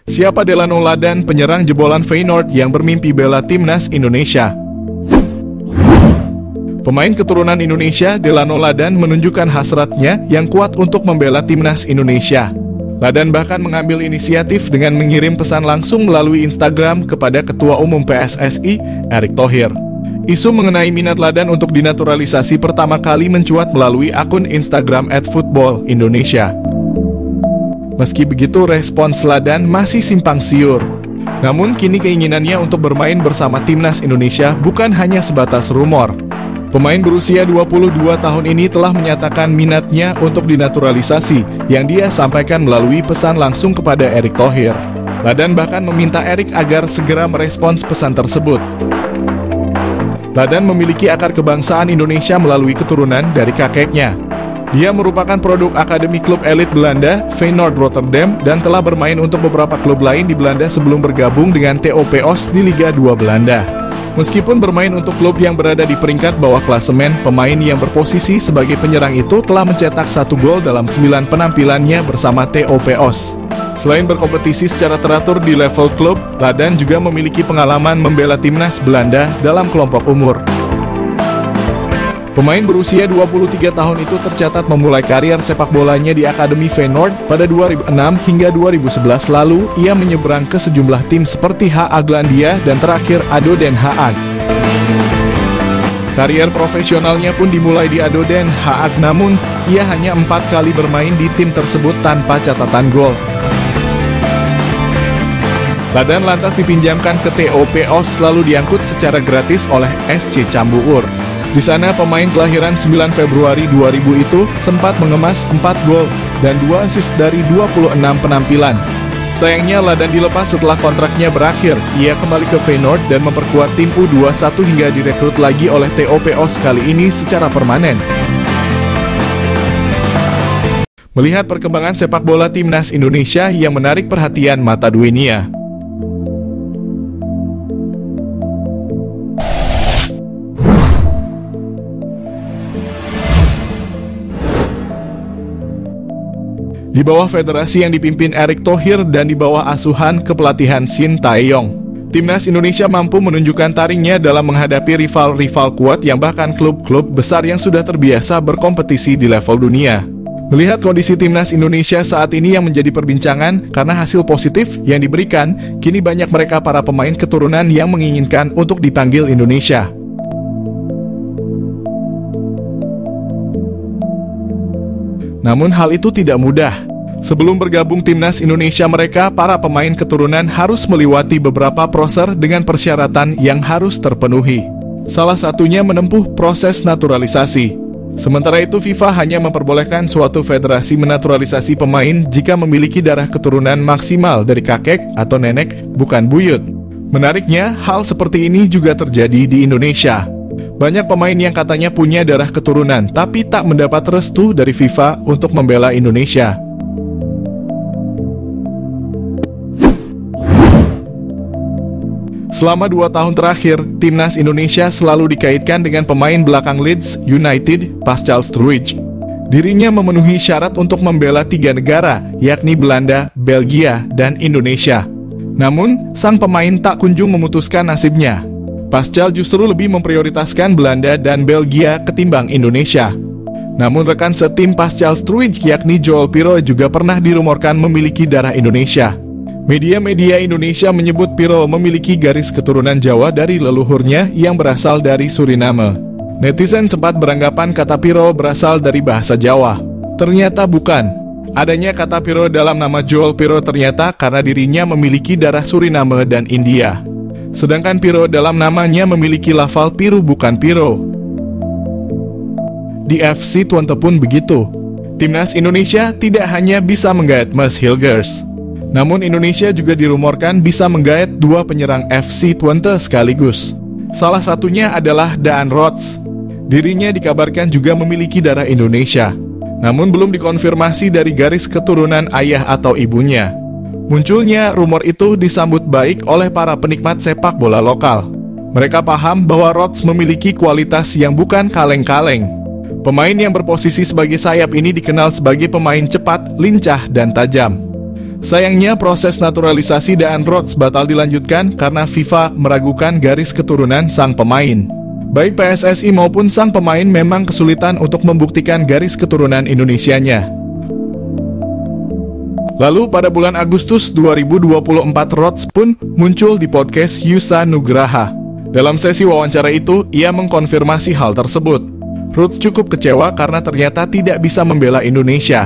Siapa Delano Ladan, penyerang jebolan Feyenoord yang bermimpi bela timnas Indonesia? Pemain keturunan Indonesia, Delano Ladan menunjukkan hasratnya yang kuat untuk membela timnas Indonesia. Ladan bahkan mengambil inisiatif dengan mengirim pesan langsung melalui Instagram kepada Ketua Umum PSSI, Erick Thohir. Isu mengenai minat Ladan untuk dinaturalisasi pertama kali mencuat melalui akun Instagram @footballindonesia. Meski begitu, respons Ladan masih simpang siur. Namun kini keinginannya untuk bermain bersama timnas Indonesia bukan hanya sebatas rumor. Pemain berusia 22 tahun ini telah menyatakan minatnya untuk dinaturalisasi yang dia sampaikan melalui pesan langsung kepada Erick Thohir. Ladan bahkan meminta Erick agar segera merespons pesan tersebut. Ladan memiliki akar kebangsaan Indonesia melalui keturunan dari kakeknya. Dia merupakan produk akademi klub elit Belanda, Feyenoord Rotterdam, dan telah bermain untuk beberapa klub lain di Belanda sebelum bergabung dengan TOP Os di Liga 2 Belanda. Meskipun bermain untuk klub yang berada di peringkat bawah klasemen, pemain yang berposisi sebagai penyerang itu telah mencetak 1 gol dalam 9 penampilannya bersama TOP Os. Selain berkompetisi secara teratur di level klub, Ladan juga memiliki pengalaman membela timnas Belanda dalam kelompok umur. Pemain berusia 23 tahun itu tercatat memulai karier sepak bolanya di Akademi Feyenoord pada 2006 hingga 2011 lalu. Ia menyeberang ke sejumlah tim seperti HA Glandia dan terakhir ADO Den Haag. Karier profesionalnya pun dimulai di ADO Den Haag, namun ia hanya 4 kali bermain di tim tersebut tanpa catatan gol. Ladan lantas dipinjamkan ke TOP Os lalu diangkut secara gratis oleh SC Cambuur. Di sana pemain kelahiran 9 Februari 2000 itu sempat mengemas 4 gol dan 2 assist dari 26 penampilan. Sayangnya Ladan dilepas setelah kontraknya berakhir. Ia kembali ke Feyenoord dan memperkuat tim U21 hingga direkrut lagi oleh TOP Os kali ini secara permanen. Melihat perkembangan sepak bola timnas Indonesia yang menarik perhatian mata dunia. Di bawah federasi yang dipimpin Erick Thohir dan di bawah asuhan kepelatihan Shin Tae-yong, timnas Indonesia mampu menunjukkan taringnya dalam menghadapi rival-rival kuat yang bahkan klub-klub besar yang sudah terbiasa berkompetisi di level dunia. Melihat kondisi timnas Indonesia saat ini yang menjadi perbincangan karena hasil positif yang diberikan, kini banyak mereka para pemain keturunan yang menginginkan untuk dipanggil Indonesia. Namun hal itu tidak mudah. Sebelum bergabung timnas Indonesia mereka, para pemain keturunan harus melewati beberapa proses dengan persyaratan yang harus terpenuhi. Salah satunya menempuh proses naturalisasi. Sementara itu FIFA hanya memperbolehkan suatu federasi menaturalisasi pemain jika memiliki darah keturunan maksimal dari kakek atau nenek, bukan buyut. Menariknya, hal seperti ini juga terjadi di Indonesia. Banyak pemain yang katanya punya darah keturunan, tapi tak mendapat restu dari FIFA untuk membela Indonesia. Selama 2 tahun terakhir, timnas Indonesia selalu dikaitkan dengan pemain belakang Leeds United, Pascal Struijk. Dirinya memenuhi syarat untuk membela 3 negara, yakni Belanda, Belgia, dan Indonesia. Namun, sang pemain tak kunjung memutuskan nasibnya. Pascal justru lebih memprioritaskan Belanda dan Belgia ketimbang Indonesia. Namun rekan setim Pascal Struijk yakni Joel Pirou juga pernah dirumorkan memiliki darah Indonesia. Media-media Indonesia menyebut Pirou memiliki garis keturunan Jawa dari leluhurnya yang berasal dari Suriname. Netizen sempat beranggapan kata Pirou berasal dari bahasa Jawa. Ternyata bukan. Adanya kata Pirou dalam nama Joel Pirou ternyata karena dirinya memiliki darah Suriname dan India. Sedangkan Pirou dalam namanya memiliki lafal Piru bukan Piro. Di FC Twente pun begitu. Timnas Indonesia tidak hanya bisa menggait Mas Hilgers, namun Indonesia juga dirumorkan bisa menggait 2 penyerang FC Twente sekaligus. Salah satunya adalah Daan Rots. Dirinya dikabarkan juga memiliki darah Indonesia, namun belum dikonfirmasi dari garis keturunan ayah atau ibunya. Munculnya rumor itu disambut baik oleh para penikmat sepak bola lokal. Mereka paham bahwa Rots memiliki kualitas yang bukan kaleng-kaleng. Pemain yang berposisi sebagai sayap ini dikenal sebagai pemain cepat, lincah, dan tajam. Sayangnya proses naturalisasi Daan Rots batal dilanjutkan karena FIFA meragukan garis keturunan sang pemain. Baik PSSI maupun sang pemain memang kesulitan untuk membuktikan garis keturunan Indonesianya. Lalu pada bulan Agustus 2024 Rots pun muncul di podcast Yusa Nugraha. Dalam sesi wawancara itu, ia mengkonfirmasi hal tersebut. Rots cukup kecewa karena ternyata tidak bisa membela Indonesia.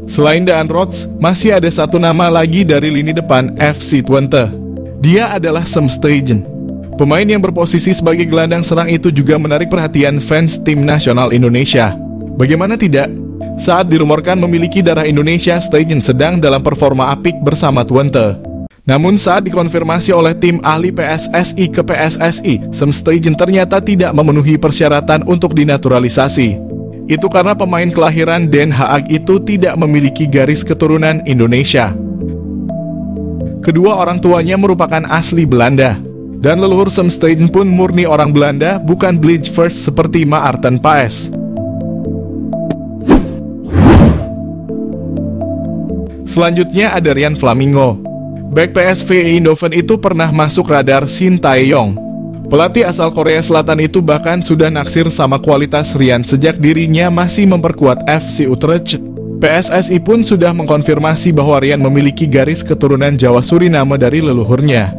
Selain Daan Rots, masih ada satu nama lagi dari lini depan FC Twente. Dia adalah Sam Stegen. Pemain yang berposisi sebagai gelandang serang itu juga menarik perhatian fans tim nasional Indonesia. Bagaimana tidak? Saat dirumorkan memiliki darah Indonesia, Stegen sedang dalam performa apik bersama Twente. Namun saat dikonfirmasi oleh tim ahli PSSI ke PSSI, Sam Stegen ternyata tidak memenuhi persyaratan untuk dinaturalisasi. Itu karena pemain kelahiran Den Haag itu tidak memiliki garis keturunan Indonesia. Kedua orang tuanya merupakan asli Belanda. Dan leluhur Sam Stegen pun murni orang Belanda, bukan Bleachfirst seperti Maarten Paes. Selanjutnya ada Rian Flamingo. Back PSV Eindhoven itu pernah masuk radar Shin Tae-yong. Pelatih asal Korea Selatan itu bahkan sudah naksir sama kualitas Rian sejak dirinya masih memperkuat FC Utrecht. PSSI pun sudah mengkonfirmasi bahwa Rian memiliki garis keturunan Jawa Suriname dari leluhurnya.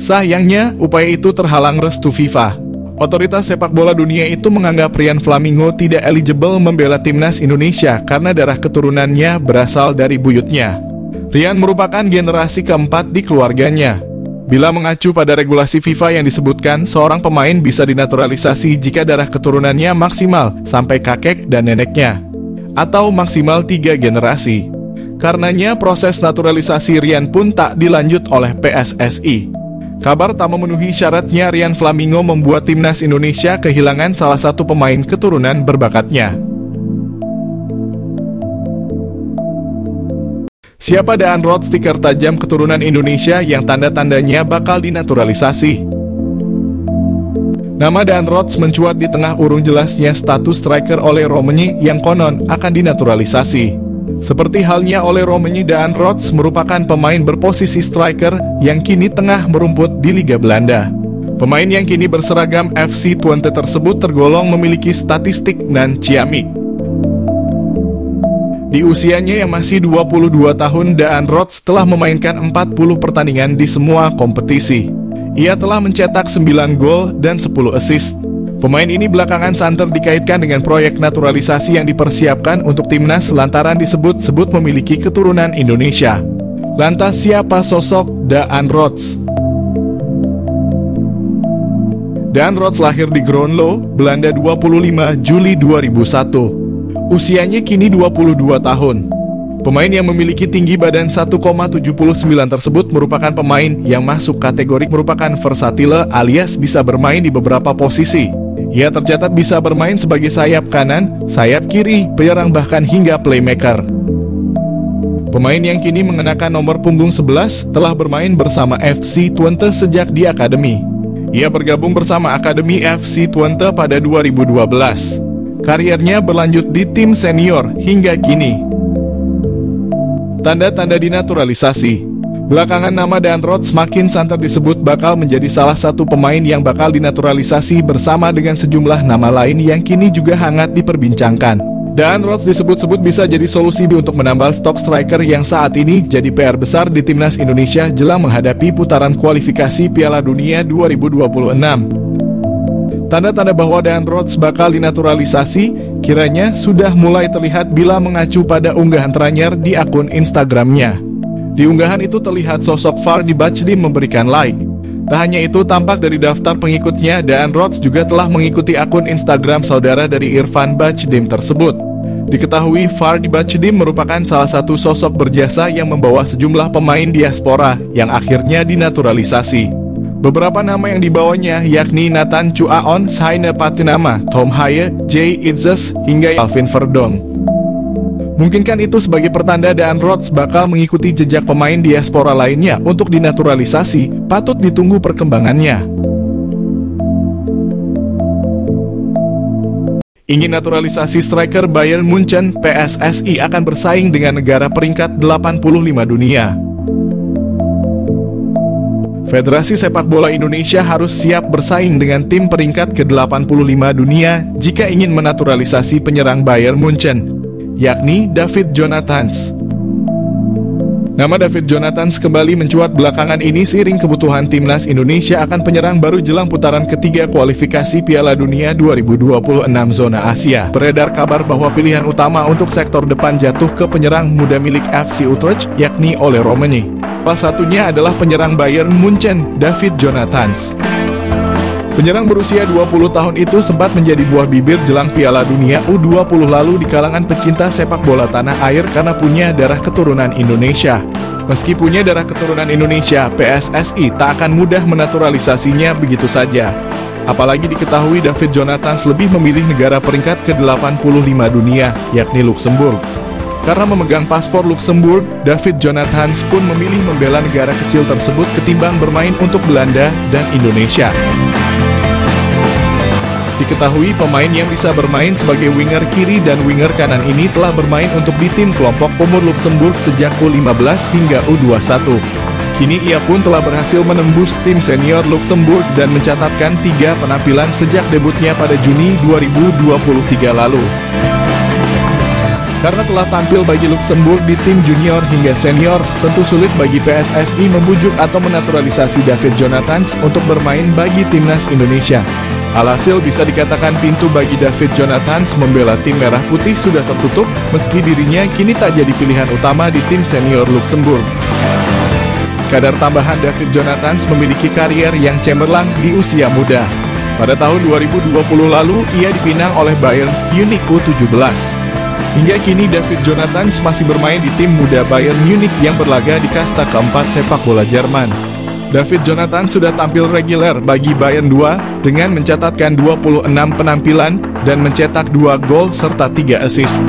Sayangnya, upaya itu terhalang restu FIFA. Otoritas sepak bola dunia itu menganggap Rian Flamingo tidak eligible membela timnas Indonesia karena darah keturunannya berasal dari buyutnya. Rian merupakan generasi keempat di keluarganya. Bila mengacu pada regulasi FIFA yang disebutkan, seorang pemain bisa dinaturalisasi jika darah keturunannya maksimal sampai kakek dan neneknya, atau maksimal 3 generasi. Karenanya proses naturalisasi Rian pun tak dilanjut oleh PSSI. Kabar tak memenuhi syaratnya Rian Flamingo membuat timnas Indonesia kehilangan salah satu pemain keturunan berbakatnya. Siapa Daan Rots, stiker tajam keturunan Indonesia yang tanda-tandanya bakal dinaturalisasi? Nama Daan Rots mencuat di tengah urung jelasnya status striker Ole Romeni yang konon akan dinaturalisasi. Seperti halnya Ole Romeni, Daan Rots merupakan pemain berposisi striker yang kini tengah merumput di Liga Belanda. Pemain yang kini berseragam FC Twente tersebut tergolong memiliki statistik nan ciamik. Di usianya yang masih 22 tahun, Daan Rots telah memainkan 40 pertandingan di semua kompetisi. Ia telah mencetak 9 gol dan 10 assist. Pemain ini belakangan santer dikaitkan dengan proyek naturalisasi yang dipersiapkan untuk timnas lantaran disebut-sebut memiliki keturunan Indonesia. Lantas siapa sosok Daan Rots? Daan Rots lahir di Groenlo, Belanda 25 Juli 2001. Usianya kini 22 tahun. Pemain yang memiliki tinggi badan 1,79 tersebut merupakan pemain yang masuk kategori merupakan versatile alias bisa bermain di beberapa posisi. Ia tercatat bisa bermain sebagai sayap kanan, sayap kiri, penyerang bahkan hingga playmaker. Pemain yang kini mengenakan nomor punggung 11 telah bermain bersama FC Twente sejak di akademi. Ia bergabung bersama Akademi FC Twente pada 2012. Karirnya berlanjut di tim senior hingga kini. Tanda-tanda dinaturalisasi. Belakangan nama Daan Rots semakin santer disebut bakal menjadi salah satu pemain yang bakal dinaturalisasi bersama dengan sejumlah nama lain yang kini juga hangat diperbincangkan. Daan Rots disebut-sebut bisa jadi solusi untuk menambal stok striker yang saat ini jadi PR besar di timnas Indonesia jelang menghadapi putaran kualifikasi Piala Dunia 2026. Tanda-tanda bahwa Daan Rots bakal dinaturalisasi kiranya sudah mulai terlihat bila mengacu pada unggahan terakhir di akun Instagramnya. Di unggahan itu terlihat sosok Fardy Bachdim memberikan like. Tak hanya itu, tampak dari daftar pengikutnya, Daan Rots juga telah mengikuti akun Instagram saudara dari Irfan Bachdim tersebut. Diketahui Fardy Bachdim merupakan salah satu sosok berjasa yang membawa sejumlah pemain diaspora yang akhirnya dinaturalisasi. Beberapa nama yang dibawanya yakni Nathan Chuaon, Saine Patinama, Tom Haye, Jay Itzes, hingga Alvin Verdong. Mungkinkah itu sebagai pertanda Daan Rots bakal mengikuti jejak pemain diaspora lainnya untuk dinaturalisasi? Patut ditunggu perkembangannya. Ingin naturalisasi striker Bayern Munchen, PSSI akan bersaing dengan negara peringkat 85 dunia. Federasi Sepak Bola Indonesia harus siap bersaing dengan tim peringkat ke-85 dunia jika ingin menaturalisasi penyerang Bayern Munchen, yakni David Jonathans. Nama David Jonathans kembali mencuat belakangan ini seiring kebutuhan timnas Indonesia akan penyerang baru jelang putaran ketiga kualifikasi Piala Dunia 2026 zona Asia. Beredar kabar bahwa pilihan utama untuk sektor depan jatuh ke penyerang muda milik FC Utrecht, yakni Ole Romani. Salah satunya adalah penyerang Bayern Munchen, David Jonathans. Penyerang berusia 20 tahun itu sempat menjadi buah bibir jelang Piala Dunia U20 lalu di kalangan pecinta sepak bola tanah air karena punya darah keturunan Indonesia. Meski punya darah keturunan Indonesia, PSSI tak akan mudah menaturalisasinya begitu saja. Apalagi diketahui David Jonathans lebih memilih negara peringkat ke-85 dunia, yakni Luxembourg. Karena memegang paspor Luxembourg, David Jonathans pun memilih membela negara kecil tersebut ketimbang bermain untuk Belanda dan Indonesia. Diketahui pemain yang bisa bermain sebagai winger kiri dan winger kanan ini telah bermain untuk di tim kelompok umur Luxembourg sejak U15 hingga U21. Kini ia pun telah berhasil menembus tim senior Luxembourg dan mencatatkan 3 penampilan sejak debutnya pada Juni 2023 lalu. Karena telah tampil bagi Luxembourg di tim junior hingga senior, tentu sulit bagi PSSI membujuk atau menaturalisasi David Jonathans untuk bermain bagi timnas Indonesia. Alhasil bisa dikatakan pintu bagi David Jonathans membela tim merah putih sudah tertutup, meski dirinya kini tak jadi pilihan utama di tim senior Luxembourg. Sekadar tambahan, David Jonathans memiliki karier yang cemerlang di usia muda. Pada tahun 2020 lalu, ia dipinang oleh Bayern Munich U17. Hingga kini David Jonathans masih bermain di tim muda Bayern Munich yang berlaga di kasta keempat sepak bola Jerman. David Jonathans sudah tampil reguler bagi Bayern 2 dengan mencatatkan 26 penampilan dan mencetak 2 gol serta 3 assist.